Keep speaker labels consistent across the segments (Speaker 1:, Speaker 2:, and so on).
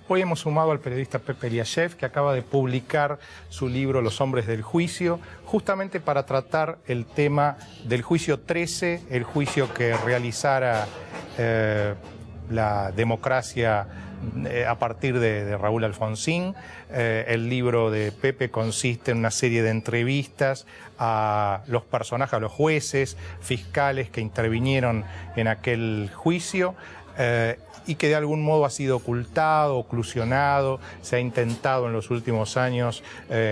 Speaker 1: Hoy hemos sumado al periodista Pepe Eliashev, que acaba de publicar su libro Los hombres del juicio, justamente para tratar el tema del juicio 13, el juicio que realizara la democracia a partir de Raúl Alfonsín. El libro de Pepe consiste en una serie de entrevistas a los personajes, a los jueces, fiscales que intervinieron en aquel juicio, y que de algún modo ha sido ocultado, oclusionado. Se ha intentado en los últimos años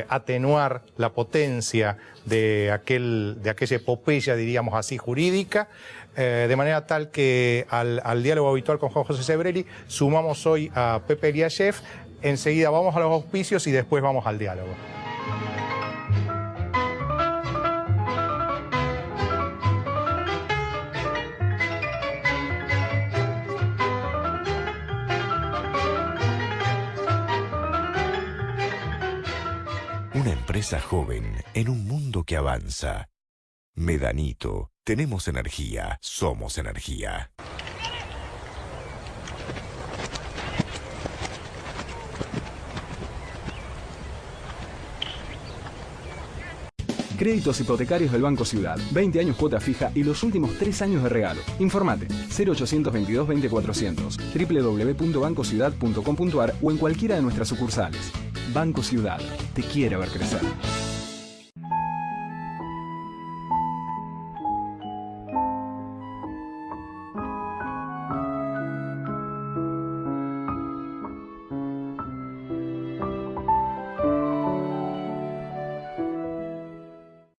Speaker 1: atenuar la potencia de aquella epopeya, diríamos así, jurídica, de manera tal que al diálogo habitual con Juan José Sebrelli sumamos hoy a Pepe Eliashev. Enseguida vamos a los auspicios y después vamos al diálogo.
Speaker 2: Una empresa joven en un mundo que avanza. Medanito, tenemos energía, somos energía.
Speaker 3: Créditos hipotecarios del Banco Ciudad. 20 años cuota fija y los últimos 3 años de regalo. Informate 0822 20400, www.bancociudad.com.ar o en cualquiera de nuestras sucursales. Banco Ciudad, te quiere ver crecer.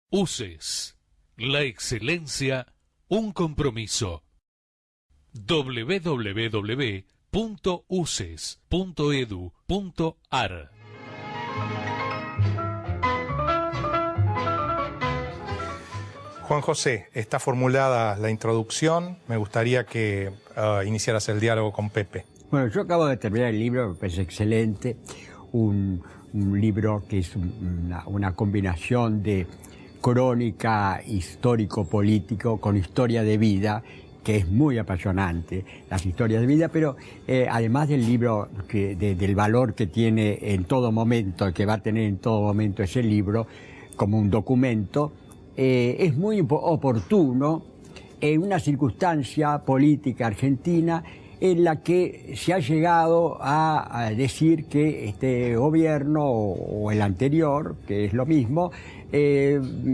Speaker 4: UCES, la excelencia, un compromiso. www.uces.edu.ar.
Speaker 1: Juan José, está formulada la introducción. Me gustaría que iniciaras el diálogo con Pepe.
Speaker 5: Bueno, yo acabo de terminar el libro, me parece excelente. Un libro que es una combinación de crónica histórico-político con historia de vida, que es muy apasionante, las historias de vida, pero además del libro, del valor que tiene en todo momento, que va a tener en todo momento ese libro, como un documento, es muy oportuno en una circunstancia política argentina en la que se ha llegado a decir que este gobierno o el anterior, que es lo mismo,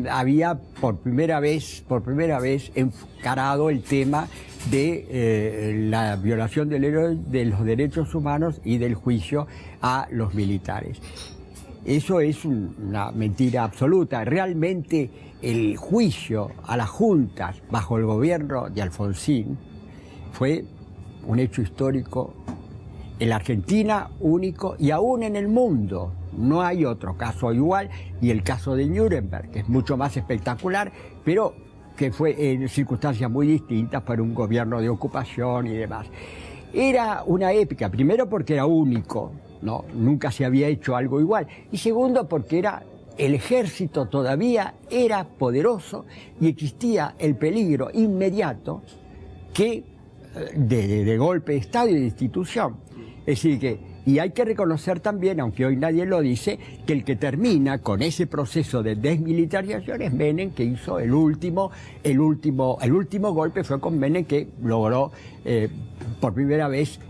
Speaker 5: había por primera vez encarado el tema de la violación de los derechos humanos y del juicio a los militares. Eso es una mentira absoluta. Realmente el juicio a las juntas bajo el gobierno de Alfonsín fue un hecho histórico en la Argentina, único, y aún en el mundo. No hay otro caso igual, y el caso de Nuremberg, que es mucho más espectacular, pero que fue en circunstancias muy distintas para un gobierno de ocupación y demás. Era una épica, primero porque era único, ¿no? Nunca se había hecho algo igual, y segundo porque el ejército todavía era poderoso y existía el peligro inmediato de golpe de Estado y de institución. Es decir que, y hay que reconocer también, aunque hoy nadie lo dice, que el que termina con ese proceso de desmilitarización es Menem, que hizo el último golpe fue con Menem, que logró por primera vez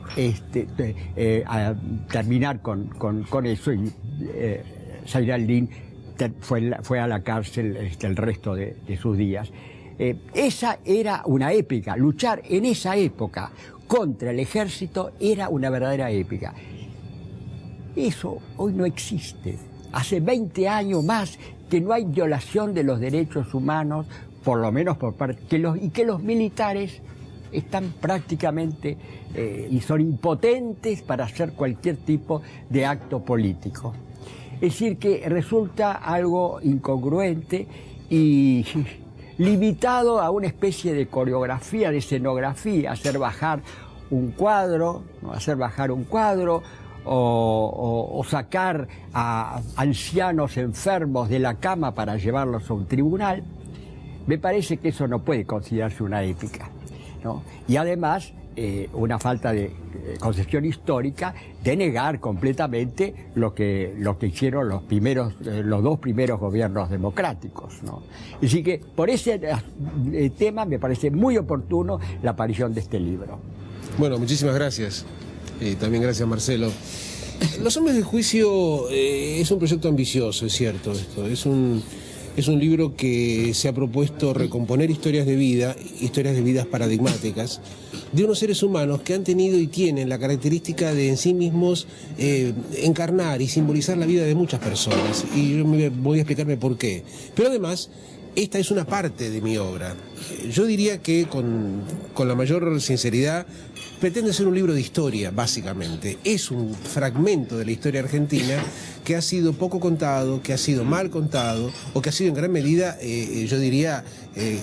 Speaker 5: terminar con eso, y Zain al-Din fue a la cárcel el resto de sus días. Esa era una épica. Luchar en esa época contra el ejército era una verdadera épica. Eso hoy no existe. Hace 20 años más que no hay violación de los derechos humanos, por lo menos por parte y que los militares están prácticamente y son impotentes para hacer cualquier tipo de acto político. Es decir, que resulta algo incongruente y limitado a una especie de coreografía, de escenografía, hacer bajar un cuadro o sacar a ancianos enfermos de la cama para llevarlos a un tribunal. Me parece que eso no puede considerarse una épica, ¿no? Y además una falta de concepción histórica de negar completamente lo que hicieron los dos primeros gobiernos democráticos, ¿no? Así que por ese tema me parece muy oportuno la aparición de este libro.
Speaker 6: Bueno, muchísimas gracias. También gracias, Marcelo. Los hombres del juicio es un proyecto ambicioso, es cierto esto. Es un libro que se ha propuesto recomponer historias de vidas paradigmáticas, de unos seres humanos que han tenido y tienen la característica de en sí mismos encarnar y simbolizar la vida de muchas personas. Y yo voy a explicarme por qué. Pero además, esta es una parte de mi obra. Yo diría que con la mayor sinceridad pretende ser un libro de historia, básicamente. Es un fragmento de la historia argentina que ha sido poco contado, que ha sido mal contado, o que ha sido en gran medida, yo diría,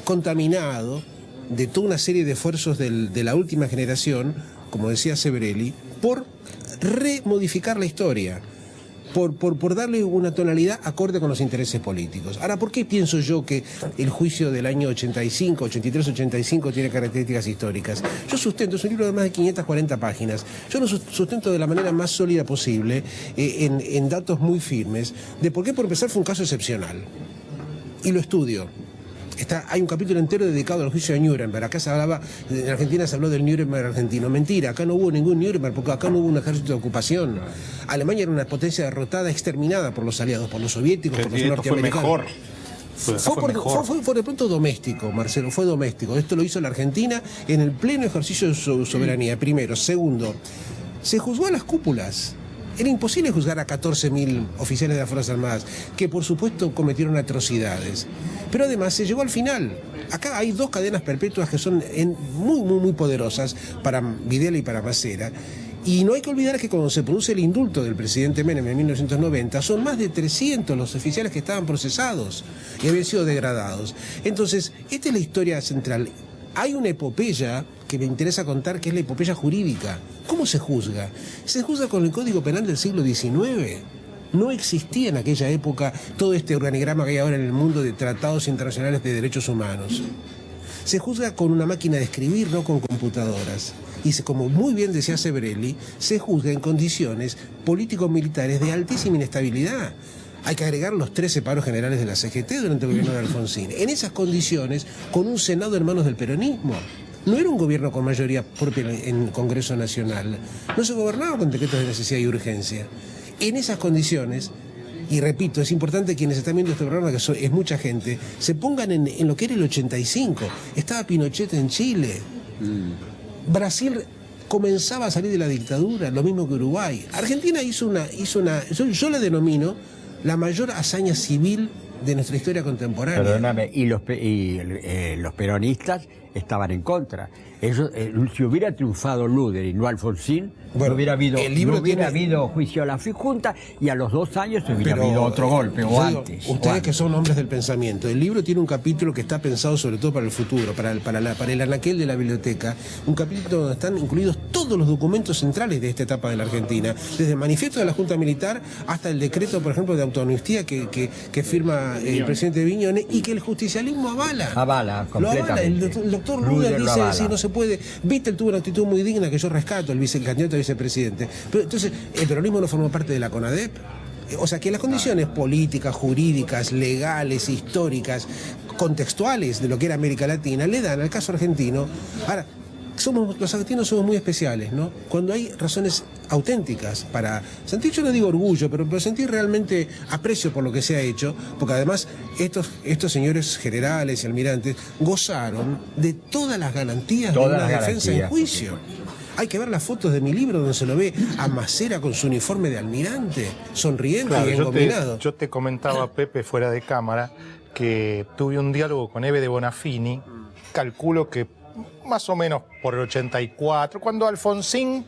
Speaker 6: contaminado de toda una serie de esfuerzos de la última generación, como decía Sebrelli, por remodificar la historia. Por darle una tonalidad acorde con los intereses políticos. Ahora, ¿por qué pienso yo que el juicio del año 85, 83, 85 tiene características históricas? Yo sustento, es un libro de más de 540 páginas, yo lo sustento de la manera más sólida posible, en datos muy firmes, de por qué, por empezar, fue un caso excepcional. Y lo estudio. Hay un capítulo entero dedicado al juicio de Nuremberg. Acá en Argentina se habló del Nuremberg argentino. Mentira, acá no hubo ningún Nuremberg porque acá no hubo un ejército de ocupación. Alemania era una potencia derrotada, exterminada por los aliados, por los soviéticos, por los norteamericanos. Fue de pronto doméstico, Marcelo, fue doméstico. Esto lo hizo la Argentina en el pleno ejercicio de su soberanía, primero. Segundo, se juzgó a las cúpulas. Era imposible juzgar a 14.000 oficiales de las Fuerzas Armadas, que por supuesto cometieron atrocidades. Pero además se llegó al final. Acá hay dos cadenas perpetuas que son muy poderosas para Videla y para Macera. Y no hay que olvidar que cuando se produce el indulto del presidente Menem en 1990, son más de 300 los oficiales que estaban procesados y habían sido degradados. Entonces, esta es la historia central. Hay una epopeya que me interesa contar, que es la epopeya jurídica. ¿Cómo se juzga? Se juzga con el Código Penal del siglo XIX. No existía en aquella época todo este organigrama que hay ahora en el mundo de tratados internacionales de derechos humanos. Se juzga con una máquina de escribir, no con computadoras. Y como muy bien decía Sebrelli, se juzga en condiciones político-militares de altísima inestabilidad. Hay que agregar los 13 paros generales de la CGT durante el gobierno de Alfonsín. En esas condiciones, con un Senado en manos del peronismo. No era un gobierno con mayoría propia en Congreso Nacional. No se gobernaba con decretos de necesidad y urgencia. En esas condiciones, y repito, es importante quienes están viendo este programa, que es mucha gente, se pongan en lo que era el 85. Estaba Pinochet en Chile. Brasil comenzaba a salir de la dictadura, lo mismo que Uruguay. Argentina hizo una yo la denomino la mayor hazaña civil de nuestra historia contemporánea.
Speaker 5: Perdóname, y los peronistas estaban en contra. Eso, si hubiera triunfado Luder y no Alfonsín, no hubiera habido juicio a la Junta, y a los 2 años hubiera habido otro golpe, o antes.
Speaker 6: Ustedes que son hombres del pensamiento, el libro tiene un capítulo que está pensado sobre todo para el futuro, para el anaquel de la biblioteca, un capítulo donde están incluidos todos los documentos centrales de esta etapa de la Argentina, desde el manifiesto de la Junta Militar hasta el decreto, por ejemplo, de autoamnistía que firma el presidente Viñones y que el justicialismo avala.
Speaker 5: Avala completamente.
Speaker 6: El doctor Luder dice, sí, no se puede. Vittel tuvo una actitud muy digna que yo rescato, el candidato a vicepresidente. Pero entonces, el peronismo no formó parte de la CONADEP. O sea que las condiciones políticas, jurídicas, legales, históricas, contextuales de lo que era América Latina, le dan al caso argentino. Ahora, los argentinos somos muy especiales, ¿no? Cuando hay razones auténticas para sentir, yo no digo orgullo, pero sentir realmente aprecio por lo que se ha hecho, porque además estos señores generales y almirantes gozaron de todas las garantías de una defensa en juicio. Hay que ver las fotos de mi libro donde se lo ve a Macera con su uniforme de almirante, sonriente y engominado.
Speaker 1: Yo te comentaba, Pepe, fuera de cámara, que tuve un diálogo con Eve de Bonafini, calculo que más o menos por el 84, cuando Alfonsín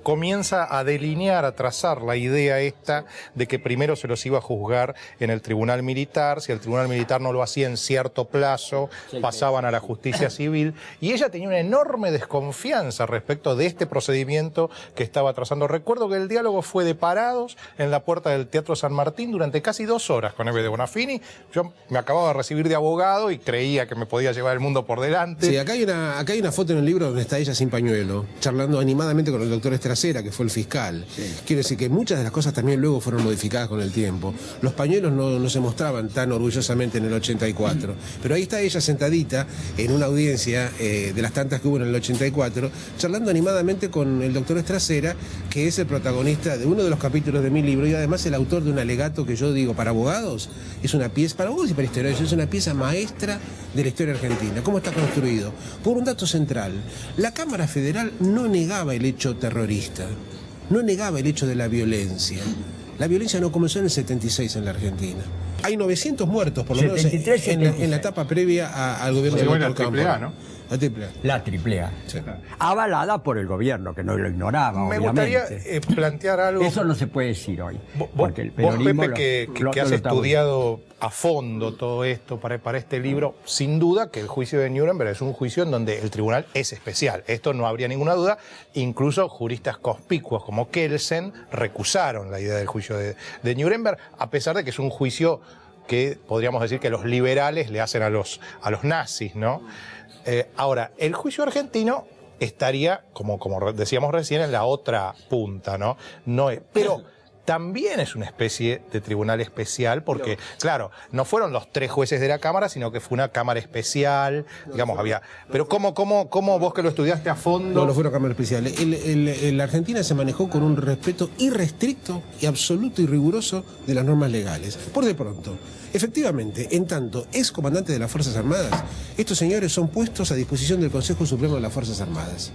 Speaker 1: comienza a delinear, a trazar la idea esta de que primero se los iba a juzgar en el tribunal militar, si el tribunal militar no lo hacía en cierto plazo, pasaban a la justicia civil, y ella tenía una enorme desconfianza respecto de este procedimiento que estaba trazando. Recuerdo que el diálogo fue de parados en la puerta del Teatro San Martín durante casi 2 horas con Eve de Bonafini. Yo me acababa de recibir de abogado y creía que me podía llevar el mundo por delante.
Speaker 6: Sí, acá hay hay una foto en el libro donde está ella sin pañuelo, charlando animadamente con el doctor Estracera, que fue el fiscal. Sí. Quiere decir que muchas de las cosas también luego fueron modificadas con el tiempo. Los pañuelos no se mostraban tan orgullosamente en el 84, pero ahí está ella sentadita en una audiencia de las tantas que hubo en el 84, charlando animadamente con el doctor Estracera, que es el protagonista de uno de los capítulos de mi libro y además el autor de un alegato que yo digo para abogados, es una pieza, para abogados y para historiadores, es una pieza maestra de la historia argentina. ¿Cómo está construido? Por un dato central, la Cámara Federal no negaba el hecho terrorista, no negaba el hecho de la violencia. La violencia no comenzó en el 76 en la Argentina. Hay 900 muertos, por lo menos, en la etapa previa al gobierno de Otto Ocampo.
Speaker 1: ¿no?
Speaker 5: La AAA.
Speaker 6: Sí.
Speaker 5: Avalada por el gobierno, que no lo ignoraba,
Speaker 1: Me
Speaker 5: obviamente.
Speaker 1: gustaría plantear algo.
Speaker 5: Eso no se puede decir hoy.
Speaker 1: Porque el peronismo, vos, Pepe, que has estudiado a fondo todo esto para este libro, sin duda que el juicio de Nuremberg es un juicio en donde el tribunal es especial. Esto no habría ninguna duda. Incluso juristas conspicuos como Kelsen recusaron la idea del juicio de Nuremberg, a pesar de que es un juicio que podríamos decir que los liberales le hacen a los nazis, ¿no? Ahora, el juicio argentino estaría, como decíamos recién, en la otra punta, ¿no? Pero también es una especie de tribunal especial porque, claro, no fueron los 3 jueces de la Cámara, sino que fue una Cámara especial, digamos, había... Pero ¿cómo vos que lo estudiaste a fondo? No fue una Cámara especial. La Argentina se manejó con un respeto irrestricto y absoluto y riguroso de las normas legales. Por de pronto, efectivamente, en tanto es comandante de las Fuerzas Armadas, estos señores son puestos a disposición del Consejo Supremo de las Fuerzas Armadas.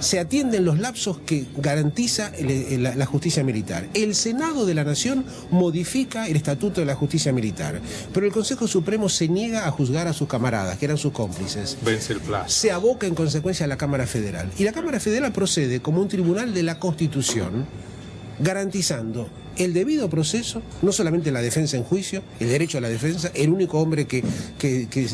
Speaker 1: Se atienden los lapsos que garantiza la justicia militar. El Senado de la Nación modifica el Estatuto de la Justicia Militar, pero el Consejo Supremo se niega a juzgar a sus camaradas, que eran sus cómplices. Vence el plazo.
Speaker 6: Se aboca en consecuencia a la Cámara Federal. Y la Cámara Federal procede como un tribunal de la Constitución, garantizando el debido proceso, no solamente la defensa en juicio, el derecho a la defensa. El único hombre que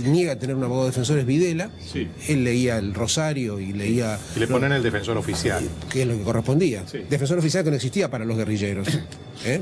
Speaker 6: niega a tener un abogado defensor es Videla. Sí. Él leía el Rosario y leía...
Speaker 1: Y le ponen el defensor oficial.
Speaker 6: Que es lo que correspondía. Sí. Defensor oficial que no existía para los guerrilleros.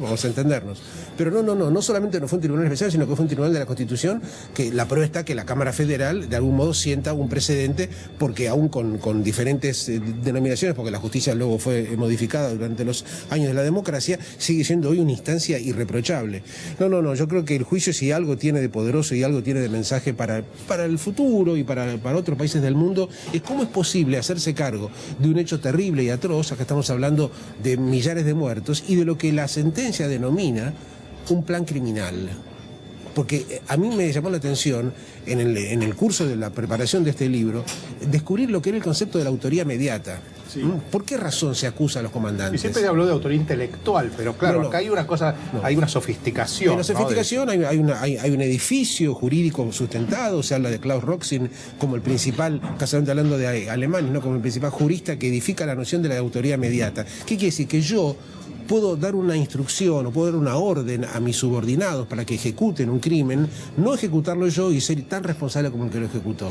Speaker 6: Vamos a entendernos. Pero no solamente no fue un tribunal especial, sino que fue un tribunal de la Constitución, que la prueba está que la Cámara Federal de algún modo sienta un precedente, porque aún con diferentes denominaciones, porque la justicia luego fue modificada durante los años de la democracia, sigue siendo hoy una instancia irreprochable. No, yo creo que el juicio, si algo tiene de poderoso y algo tiene de mensaje para el futuro y para otros países del mundo, es cómo es posible hacerse cargo de un hecho terrible y atroz. Acá estamos hablando de millares de muertos y de lo que la sentencia denomina un plan criminal. Porque a mí me llamó la atención en el curso de la preparación de este libro descubrir lo que era el concepto de la autoría mediata. Sí. ¿Por qué razón se acusa a los comandantes?
Speaker 1: Y siempre se habló de autoría intelectual, pero claro, acá hay una cosa, hay una sofisticación.
Speaker 6: En la sofisticación, ¿no? hay un edificio jurídico sustentado, se habla de Klaus Roxin como el principal, casualmente hablando de alemanes, ¿no? Como el principal jurista que edifica la noción de la autoría mediata. ¿Qué quiere decir? Que yo puedo dar una instrucción o puedo dar una orden a mis subordinados para que ejecuten un crimen, no ejecutarlo yo y ser tan responsable como el que lo ejecutó.